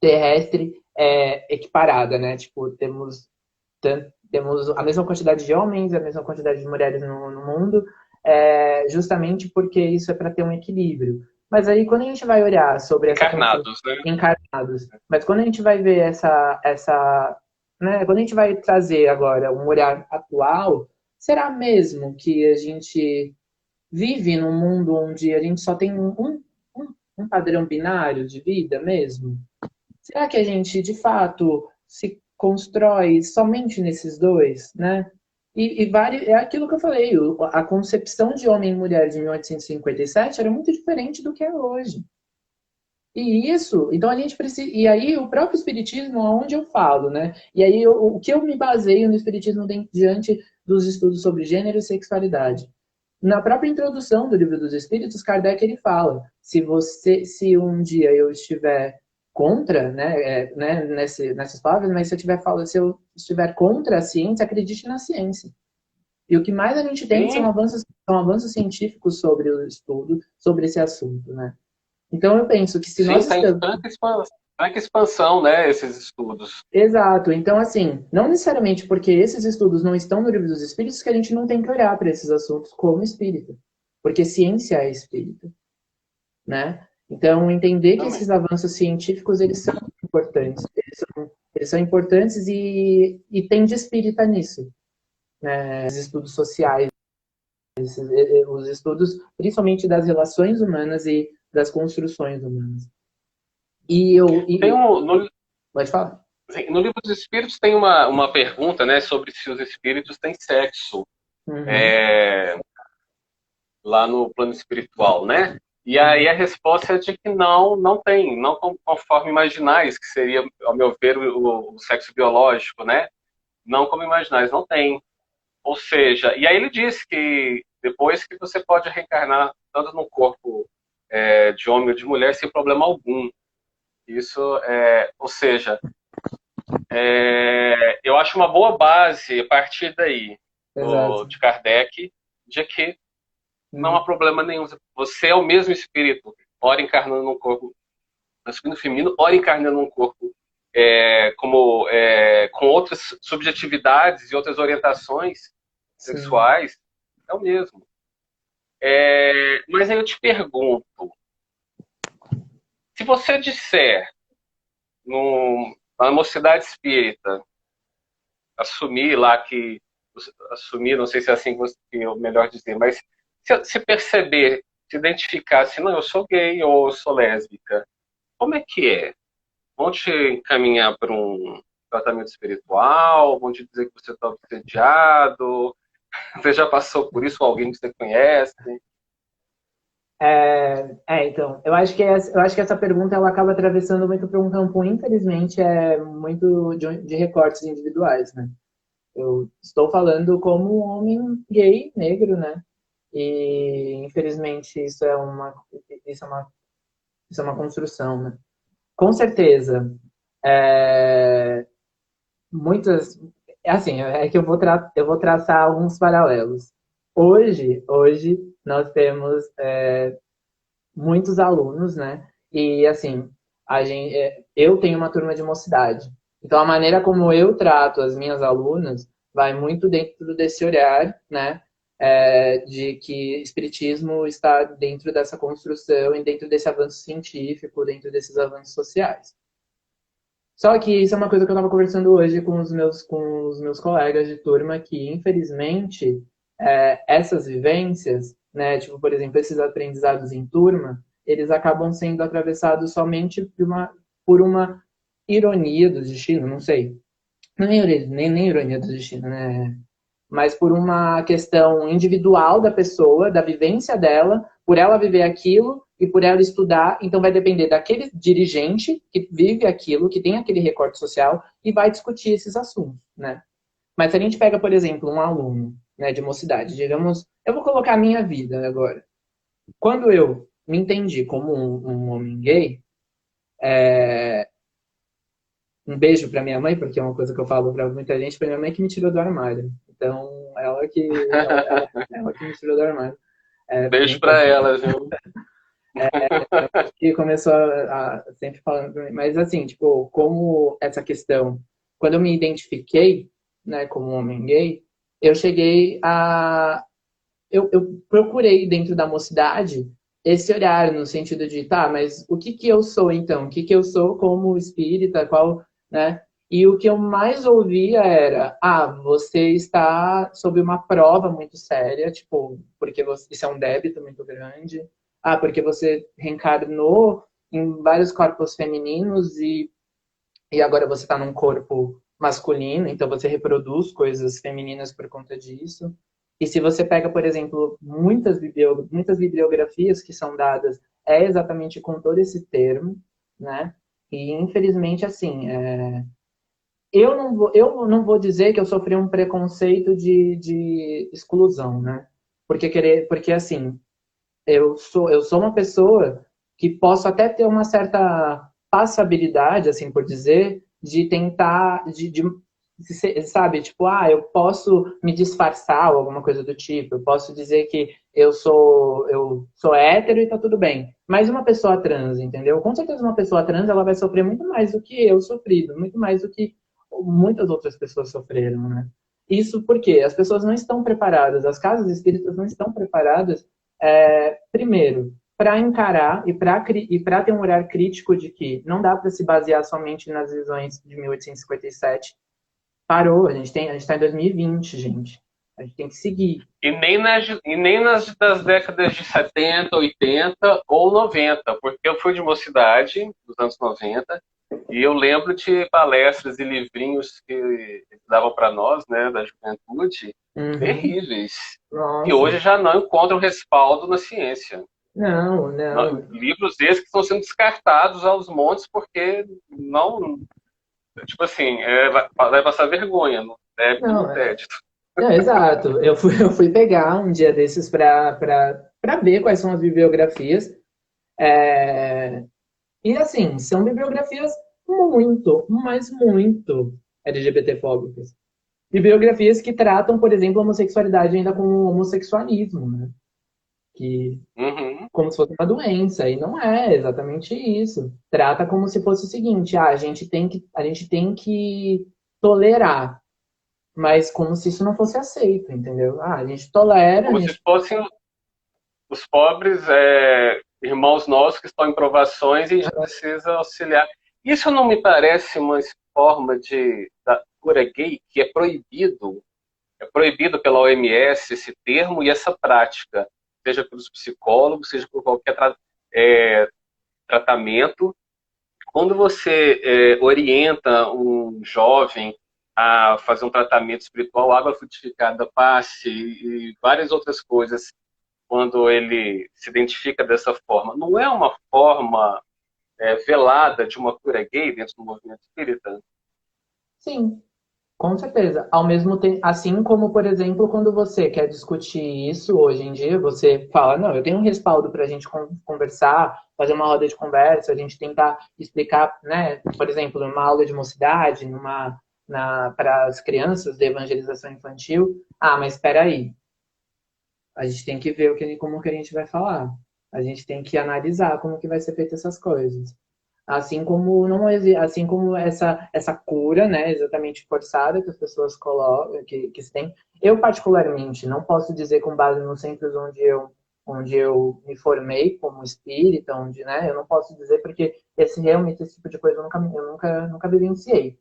terrestre é equiparada, né? Tipo, temos a mesma quantidade de homens, a mesma quantidade de mulheres no mundo, justamente porque isso é para ter um equilíbrio. Mas aí, quando a gente vai olhar sobre essa conceito Encarnados, né? encarnados, mas quando a gente vai ver né, quando a gente vai trazer agora um olhar atual, será mesmo que a gente vive num mundo onde a gente só tem um padrão binário de vida mesmo? Será que a gente, de fato, se constrói somente nesses dois, né? É aquilo que eu falei, a concepção de homem e mulher de 1857 era muito diferente do que é hoje. E isso, então a gente precisa. E aí o próprio Espiritismo, onde eu falo, né? E aí o que eu me baseio no Espiritismo diante dos estudos sobre gênero e sexualidade. Na própria introdução do Livro dos Espíritos, Kardec ele fala: se um dia eu estiver contra, nessas palavras, mas se eu estiver contra a ciência, acredite na ciência. E o que mais a gente tem Sim, são avanços científicos sobre o estudo, sobre esse assunto, né? Então eu penso que se sim, nós está em estamos. franca expansão, né, esses estudos. Exato. Então, assim, não necessariamente porque esses estudos não estão no Livro dos Espíritos que a gente não tem que olhar para esses assuntos como espírita. Porque ciência é espírita, né? Então, entender que Também. esses avanços científicos, eles são importantes. Eles são importantes e tem de espírita nisso. Né? Os estudos sociais, os estudos principalmente das relações humanas e das construções humanas. E eu... Tem pode falar? assim, no Livro dos Espíritos tem uma pergunta, né, sobre se os espíritos têm sexo Uhum. lá no plano espiritual, né? E aí Uhum. a resposta é de que não, não tem, não conforme imaginais, que seria, ao meu ver, o sexo biológico, né? Não como imaginais, não tem. Ou seja, e aí ele diz que depois que você pode reencarnar tanto no corpo de homem ou de mulher sem problema algum. Isso ou seja, eu acho uma boa base a partir daí Exato. de Kardec de que não há Uhum. problema nenhum. Você é o mesmo espírito, ora encarnando num corpo masculino e feminino, ora encarnando num corpo com outras subjetividades e outras orientações Sim. sexuais, é o mesmo. Mas aí eu te pergunto, se você disser na mocidade espírita, assumir lá que assumir, não sei se é assim que eu melhor dizer, mas se perceber, se identificar, se não, eu sou gay ou eu sou lésbica, como é que é? Vão te encaminhar para um tratamento espiritual? Vão te dizer que você está obsediado? Você já passou por isso com alguém que você conhece? Então, eu acho que essa pergunta ela acaba atravessando muito por um campo, infelizmente, muito de recortes individuais, né? Eu estou falando como um homem gay, negro, né? E infelizmente isso é uma, isso é uma construção, né? Com certeza, é, muitas, assim, é que eu vou traçar alguns paralelos. Hoje nós temos muitos alunos, né? E assim, eu tenho uma turma de mocidade. Então a maneira como eu trato as minhas alunas vai muito dentro desse olhar, né? De que espiritismo está dentro dessa construção e dentro desse avanço científico, dentro desses avanços sociais. Só que isso é uma coisa que eu estava conversando hoje com os meus colegas de turma, que infelizmente essas vivências, né, tipo, por exemplo, esses aprendizados em turma, eles acabam sendo atravessados somente por uma ironia do destino, não sei. Não é nem ironia do destino, né? Mas por uma questão individual da pessoa, da vivência dela, por ela viver aquilo e por ela estudar. Então vai depender daquele dirigente que vive aquilo, que tem aquele recorte social e vai discutir esses assuntos, né? Mas se a gente pega, por exemplo, um aluno, né, de mocidade, digamos, eu vou colocar a minha vida agora. Quando eu me entendi como um homem gay, um beijo para minha mãe, porque é uma coisa que eu falo para muita gente, foi minha mãe que me tirou do armário. Então, ela que me tirou do armário. Beijo pra ela, viu? Que começou sempre falando pra mim. Mas assim, tipo, como essa questão, quando eu me identifiquei, né, como um homem gay, eu cheguei a eu procurei dentro da mocidade esse olhar no sentido de, tá, mas o que que eu sou então? O que que eu sou como espírita? Qual, né? E o que eu mais ouvia era, você está sob uma prova muito séria, tipo, porque isso é um débito muito grande. Porque você reencarnou em vários corpos femininos e agora você está num corpo masculino, então você reproduz coisas femininas por conta disso. E se você pega, por exemplo, muitas bibliografias que são dadas, é exatamente com todo esse termo, né? E infelizmente, assim, eu não vou dizer que eu sofri um preconceito de exclusão, né? Porque assim, eu sou uma pessoa que posso até ter uma certa passabilidade, assim por dizer, de tentar, sabe, tipo, eu posso me disfarçar ou alguma coisa do tipo, eu posso dizer que eu sou hétero e tá tudo bem. Mas uma pessoa trans, entendeu? Com certeza uma pessoa trans, ela vai sofrer muito mais do que eu sofri, muito mais do que muitas outras pessoas sofreram, né? Isso porque as pessoas não estão preparadas, as casas espíritas não estão preparadas primeiro, para encarar e para ter um olhar crítico de que não dá para se basear somente nas visões de 1857. Parou, a gente está em 2020, gente. A gente tem que seguir. E nem nas das décadas de 70, 80 ou 90, porque eu fui de mocidade nos anos 90 e eu lembro de palestras e livrinhos que eles davam para nós, né, da juventude, Uhum. terríveis, que Nossa. hoje já não encontram respaldo na ciência. Não, não. Livros esses que estão sendo descartados aos montes porque não, tipo assim, vai passar vergonha, no débito Não, no crédito. não, exato. Eu fui pegar um dia desses para ver quais são as bibliografias. É, E assim, são bibliografias muito, mas muito LGBT-fóbicas. Bibliografias que tratam, por exemplo, a homossexualidade ainda como homossexualismo, né? Que Uhum. como se fosse uma doença, e não é exatamente isso. Trata como se fosse o seguinte, a gente tem que tolerar, mas como se isso não fosse aceito, entendeu? A gente tolera, a Como se gente... fossem os pobres irmãos nossos que estão em provações e a gente precisa auxiliar. Isso não me parece uma forma da cura gay que é proibido pela OMS esse termo e essa prática, seja pelos psicólogos, seja por qualquer tratamento. Quando você orienta um jovem a fazer um tratamento espiritual, água frutificada, passe e várias outras coisas, quando ele se identifica dessa forma, não é uma forma velada de uma cura gay dentro do movimento espírita? Sim, com certeza. Ao mesmo tempo, assim como, por exemplo, quando você quer discutir isso hoje em dia, você fala, não, eu tenho um respaldo para a gente conversar, fazer uma roda de conversa, a gente tentar explicar, né, por exemplo, numa aula de mocidade, para as crianças de evangelização infantil. Ah, mas espera aí, a gente tem que ver como que a gente vai falar. A gente tem que analisar como que vai ser feita essas coisas. Assim como não assim como essa cura, né, exatamente forçada que as pessoas colocam, que se tem. Eu particularmente não posso dizer com base nos centros onde eu me formei como espírita, onde, né, eu não posso dizer porque realmente esse tipo de coisa eu nunca vivenciei.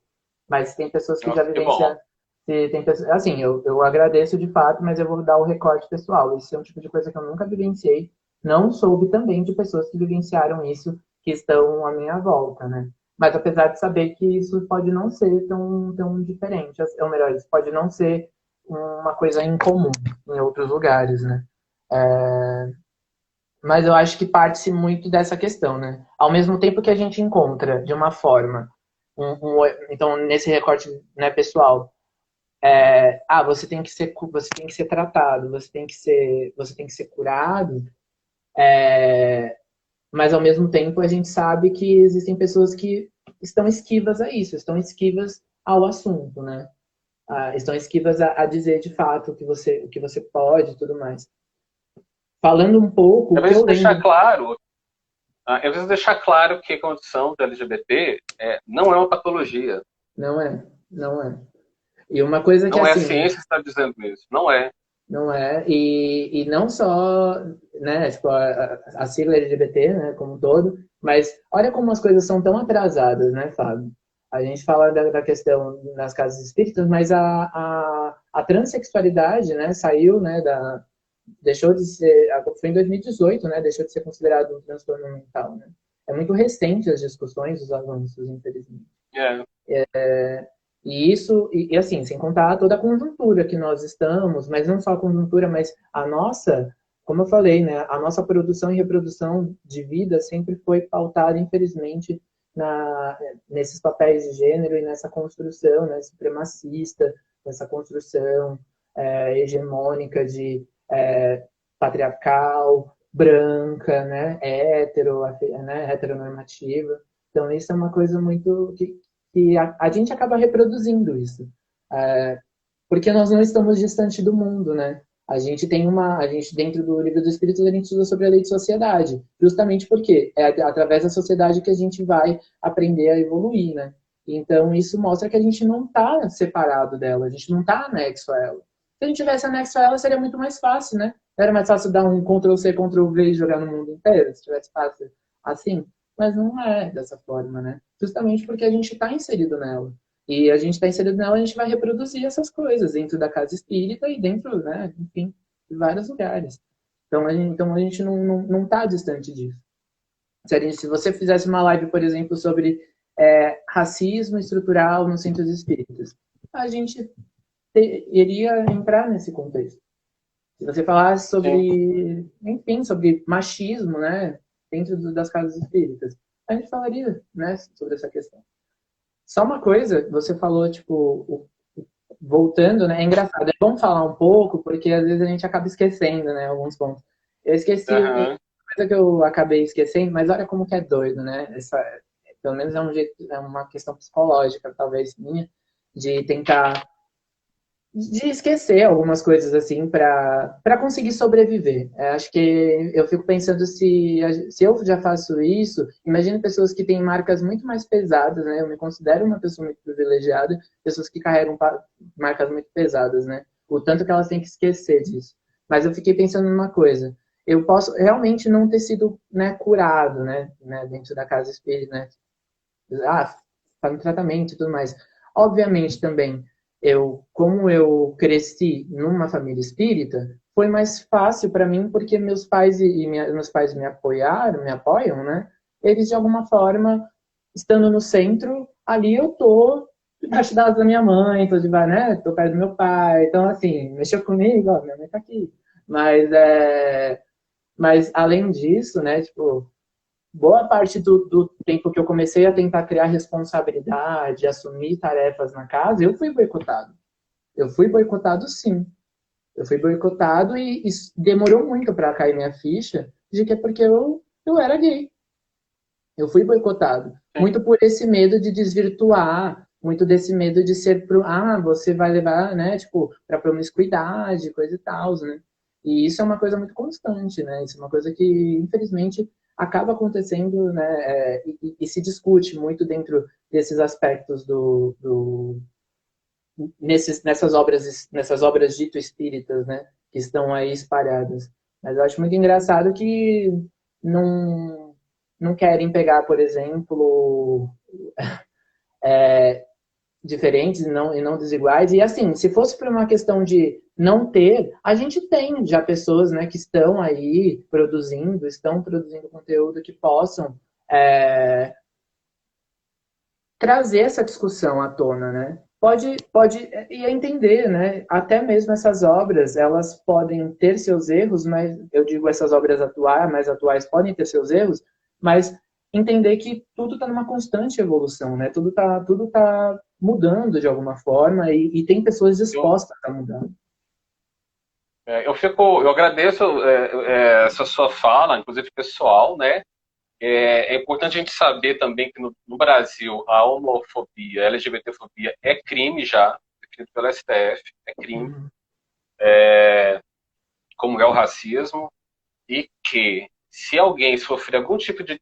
Mas tem pessoas que já Nossa, que bom. vivenciaram. Se tem pessoas, assim, eu agradeço de fato, mas eu vou dar o recorte pessoal. Isso é um tipo de coisa que eu nunca vivenciei. Não soube também de pessoas que vivenciaram isso, que estão à minha volta, né? Mas apesar de saber que isso pode não ser tão diferente, ou melhor, isso pode não ser uma coisa incomum em outros lugares, né? Mas eu acho que parte-se muito dessa questão, né? Ao mesmo tempo que a gente encontra de uma forma, então nesse recorte, né, pessoal, você tem que ser tratado, você tem que ser curado, mas ao mesmo tempo a gente sabe que existem pessoas que estão esquivas a isso, estão esquivas ao assunto, né? Estão esquivas a dizer de fato o que você pode e tudo mais. Falando um pouco, Eu o que eu preciso deixar lembro, claro, eu preciso deixar claro que a condição do LGBT não é uma patologia. não é, não é. E uma coisa que Não é a assim, ciência que está dizendo isso. Não é. não é, e não só, né, tipo, a sigla LGBT, né, como um todo, mas olha como as coisas são tão atrasadas, né, Fábio? A gente fala da questão nas casas espíritas, mas a transexualidade, né, saiu, né, deixou de ser, foi em 2018, né, deixou de ser considerado um transtorno mental, né? É muito recente as discussões, os avanços, infelizmente. É. E isso, assim, sem contar toda a conjuntura que nós estamos, mas não só a conjuntura, mas a nossa, como eu falei, né, a nossa produção e reprodução de vida sempre foi pautada, infelizmente, nesses papéis de gênero e nessa construção, né, supremacista, nessa construção hegemônica de patriarcal, branca, né, heteronormativa. Então, isso é uma coisa muito que a gente acaba reproduzindo isso. É, porque nós não estamos distante do mundo, né? A gente dentro do livro dos Espíritos a gente estuda sobre a lei de sociedade, justamente porque é através da sociedade que a gente vai aprender a evoluir, né? Então isso mostra que a gente não está separado dela, a gente não está anexo a ela. Se a gente tivesse anexo a ela seria muito mais fácil, né? Era mais fácil dar um Ctrl C, Ctrl V e jogar no mundo inteiro, se tivesse fácil assim. Mas não é dessa forma, né? Justamente porque a gente está inserido nela. E a gente está inserido nela, a gente vai reproduzir essas coisas dentro da casa espírita e dentro, né, enfim, de vários lugares. Então a gente não está distante disso. Se você fizesse uma live, por exemplo, sobre racismo estrutural nos centros espíritas, a gente iria entrar nesse contexto. Se você falasse Sim. sobre, enfim, sobre machismo, né, dentro das casas espíritas, a gente falaria, né, sobre essa questão. Só uma coisa, você falou, tipo, voltando, né? É engraçado, é bom falar um pouco, porque às vezes a gente acaba esquecendo, né? Alguns pontos. Eu esqueci uma Aham. coisa que eu acabei esquecendo, mas olha como que é doido, né? Pelo menos é um jeito, é uma questão psicológica, talvez minha, de tentar de esquecer algumas coisas assim para conseguir sobreviver. Acho que eu fico pensando se eu já faço isso, imagine pessoas que têm marcas muito mais pesadas, né? Eu me considero uma pessoa muito privilegiada, pessoas que carregam marcas muito pesadas, né? O tanto que elas têm que esquecer disso. Mas eu fiquei pensando numa coisa. Eu posso realmente não ter sido, né, curado, né, dentro da casa espírita, né? Ah, tá no tratamento e tudo mais. Obviamente também, como eu cresci numa família espírita, foi mais fácil para mim porque meus pais me apoiaram, me apoiam, né? Eles de alguma forma, estando no centro, ali eu tô debaixo da asa da minha mãe, tô debaixo, né? Tô perto do meu pai. Então, assim, mexeu comigo, ó, minha mãe tá aqui. Mas, mas além disso, né, tipo, boa parte do tempo que eu comecei a tentar criar responsabilidade, assumir tarefas na casa, eu fui boicotado. Eu fui boicotado, sim. Eu fui boicotado e demorou muito para cair minha ficha de que é porque eu era gay. Eu fui boicotado. Muito por esse medo de desvirtuar, muito desse medo de ser você vai levar, né, tipo, para promiscuidade, coisa e tal, né? E isso é uma coisa muito constante, né? Isso é uma coisa que, infelizmente, acaba acontecendo, né? E se discute muito dentro desses aspectos nessas obras dito espíritas, né? Que estão aí espalhadas. Mas eu acho muito engraçado que não, não querem pegar, por exemplo, diferentes e não desiguais. E assim, se fosse por uma questão de não ter, a gente tem já pessoas, né, que estão produzindo conteúdo que possam é, trazer essa discussão à tona, né? Pode e entender, né? Até mesmo essas obras, elas podem ter seus erros, mas eu digo essas obras atuais, mais atuais podem ter seus erros, mas entender que tudo está numa constante evolução, né? Tudo tá mudando de alguma forma e tem pessoas Eu, dispostas a mudar. eu agradeço essa sua fala, inclusive pessoal, né? É importante a gente saber também que no Brasil a homofobia, a LGBTfobia é crime já, definido pelo STF, é crime, Uhum. como é o racismo, e que se alguém sofrer algum tipo de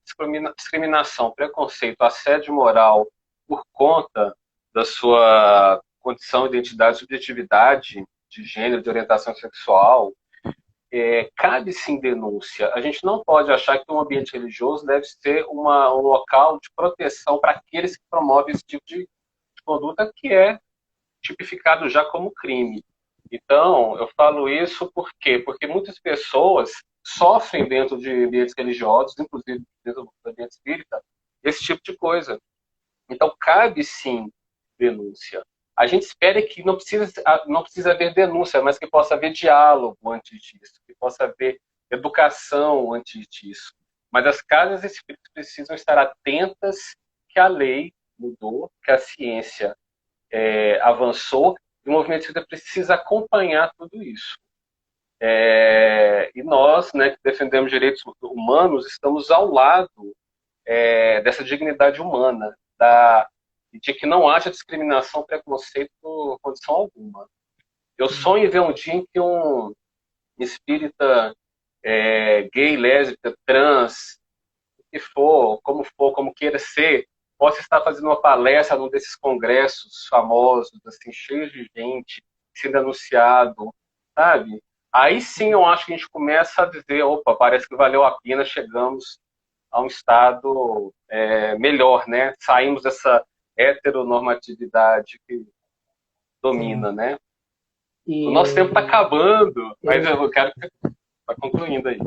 discriminação, preconceito, assédio moral por conta da sua condição, identidade, subjetividade de gênero, de orientação sexual, cabe sim denúncia. A gente não pode achar que um ambiente religioso deve ser um local de proteção para aqueles que promovem esse tipo de conduta que é tipificado já como crime. Então, eu falo isso por quê? Porque muitas pessoas sofrem dentro de ambientes religiosos, inclusive dentro do ambiente espírita, esse tipo de coisa. Então, cabe sim denúncia. A gente espera que não precisa haver denúncia, mas que possa haver diálogo antes disso, que possa haver educação antes disso. Mas as casas espíritas precisam estar atentas que a lei mudou, que a ciência avançou, e o movimento espírita precisa acompanhar tudo isso. E nós, né, que defendemos direitos humanos, estamos ao lado dessa dignidade humana, de que não haja discriminação, preconceito por condição alguma. Eu sonho em ver um dia em que um espírita gay, lésbica, trans, que for, como queira ser, possa estar fazendo uma palestra num desses congressos famosos, assim, cheios de gente, sendo anunciado, sabe? Aí sim eu acho que a gente começa a dizer, opa, parece que valeu a pena, chegamos a um estado melhor, né? Saímos dessa heteronormatividade que Sim. domina, né? O nosso tempo está E acabando, mas eu, eu quero que tá concluindo aí.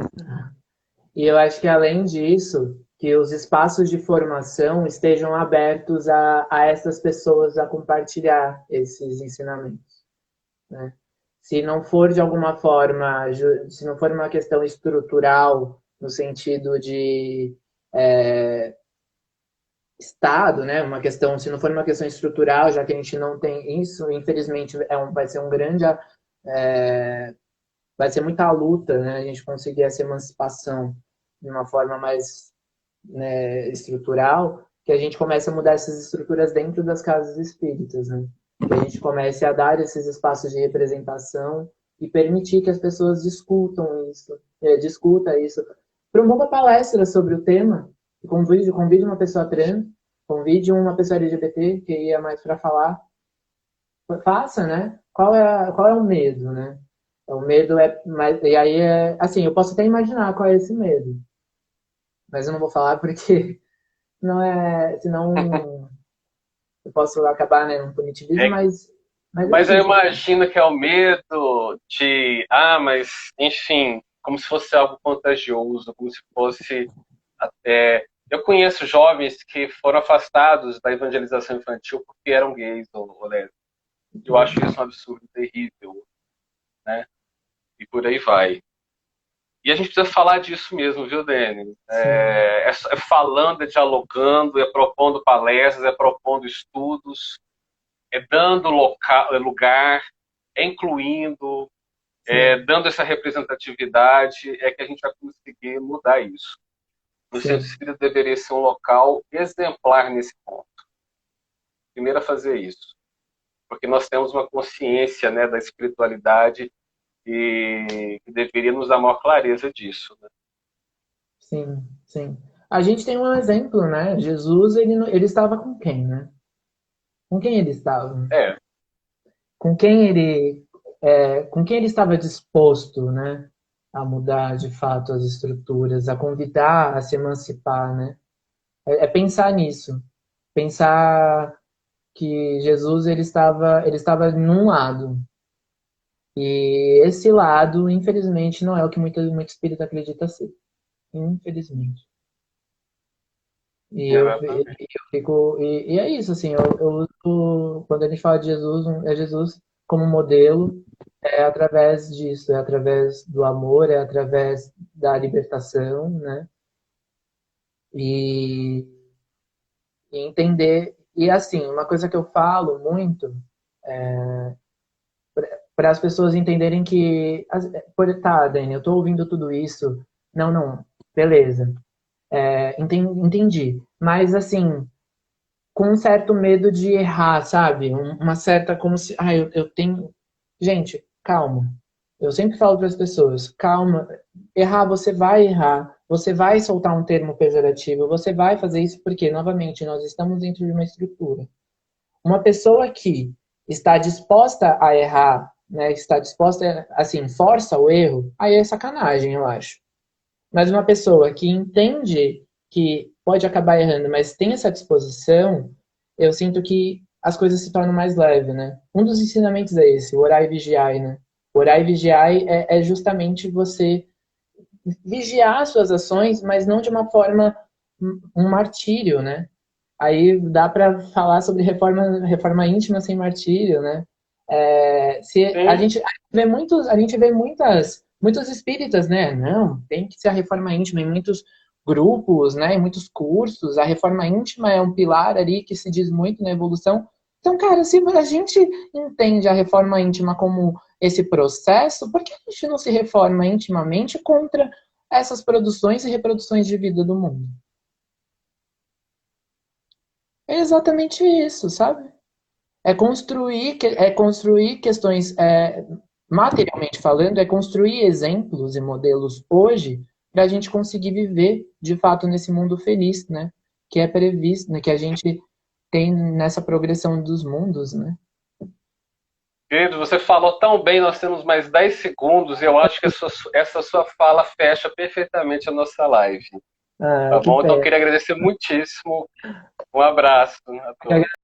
E eu acho que, além disso, que os espaços de formação estejam abertos a essas pessoas a compartilhar esses ensinamentos, né? Se não for de alguma forma, se não for uma questão estrutural, no sentido de Estado, né? Uma questão, se não for uma questão estrutural, já que a gente não tem isso, infelizmente vai ser um grande, vai ser muita luta, né? A gente conseguir essa emancipação de uma forma mais, né, estrutural, que a gente comece a mudar essas estruturas dentro das casas espíritas, né? Que a gente comece a dar esses espaços de representação e permitir que as pessoas discuta isso. Promova palestras sobre o tema, convide uma pessoa trans, convide uma pessoa LGBT que ia mais para falar, faça, né? Qual é o medo, né? O medo e aí assim, eu posso até imaginar qual é esse medo, mas eu não vou falar porque não senão eu posso acabar, né, num punitivismo, É, mas é mas eu isso. imagino que é o medo de, mas, enfim, como se fosse algo contagioso, como se fosse Eu conheço jovens que foram afastados da evangelização infantil porque eram gays ou lésbicos. Eu acho isso um absurdo terrível, né? E por aí vai. E a gente precisa falar disso mesmo, viu, Dani? Sim, É falando, é dialogando, é propondo palestras, é propondo estudos, é dando lugar, é incluindo, sim, dando essa representatividade, é que a gente vai conseguir mudar isso. O Centro sim, Espírita deveria ser um local exemplar nesse ponto. Primeiro a fazer isso, porque nós temos uma consciência, né, da espiritualidade e que deveria nos dar maior clareza disso, né? sim, sim. A gente tem um exemplo, né? Jesus, ele estava com quem, né? Com quem ele estava? É, Com quem com quem ele estava disposto, né? A mudar de fato as estruturas, a convidar a se emancipar, né? É pensar nisso, pensar que Jesus ele estava num lado e esse lado, infelizmente, não é o que muito espírita acredita ser, infelizmente. exatamente. Eu fico e é isso assim, eu uso quando a gente fala de Jesus, é Jesus como modelo, é através disso, é através do amor, é através da libertação, né? E, e entender e assim, uma coisa que eu falo muito para as pessoas entenderem que, tá, Dani, eu tô ouvindo tudo isso. Não, não, beleza, entendi. Mas assim, com um certo medo de errar, sabe? Uma certa, como se, eu tenho. Gente, calma. Eu sempre falo para as pessoas, calma. Errar, você vai errar. Você vai soltar um termo pejorativo. Você vai fazer isso porque, novamente, nós estamos dentro de uma estrutura. Uma pessoa que está disposta a errar, né, está disposta, assim, força o erro, aí é sacanagem, eu acho. Mas uma pessoa que entende que pode acabar errando, mas tem essa disposição, eu sinto que as coisas se tornam mais leves, né? Um dos ensinamentos é esse, o orar e vigiar, né? Orar e vigiar é justamente você vigiar as suas ações, mas não de uma forma um martírio, né? Aí dá para falar sobre reforma íntima sem martírio, né? Se Sim, a gente vê muitos espíritas, né? Não, tem que ser a reforma íntima em muitos grupos, né? Em muitos cursos. A reforma íntima é um pilar ali que se diz muito na evolução. Então, cara, se a gente entende a reforma íntima como esse processo, por que a gente não se reforma intimamente contra essas produções e reproduções de vida do mundo? É exatamente isso, sabe? É construir questões, materialmente falando, é construir exemplos e modelos hoje para a gente conseguir viver de fato nesse mundo feliz, né? Que é previsto, né? Que a gente tem nessa progressão dos mundos, né? querido, você falou tão bem, nós temos mais 10 segundos e eu acho que essa sua fala fecha perfeitamente a nossa live. Ah, Tá que bom? Então, eu pena. queria agradecer muitíssimo. Um abraço a todos.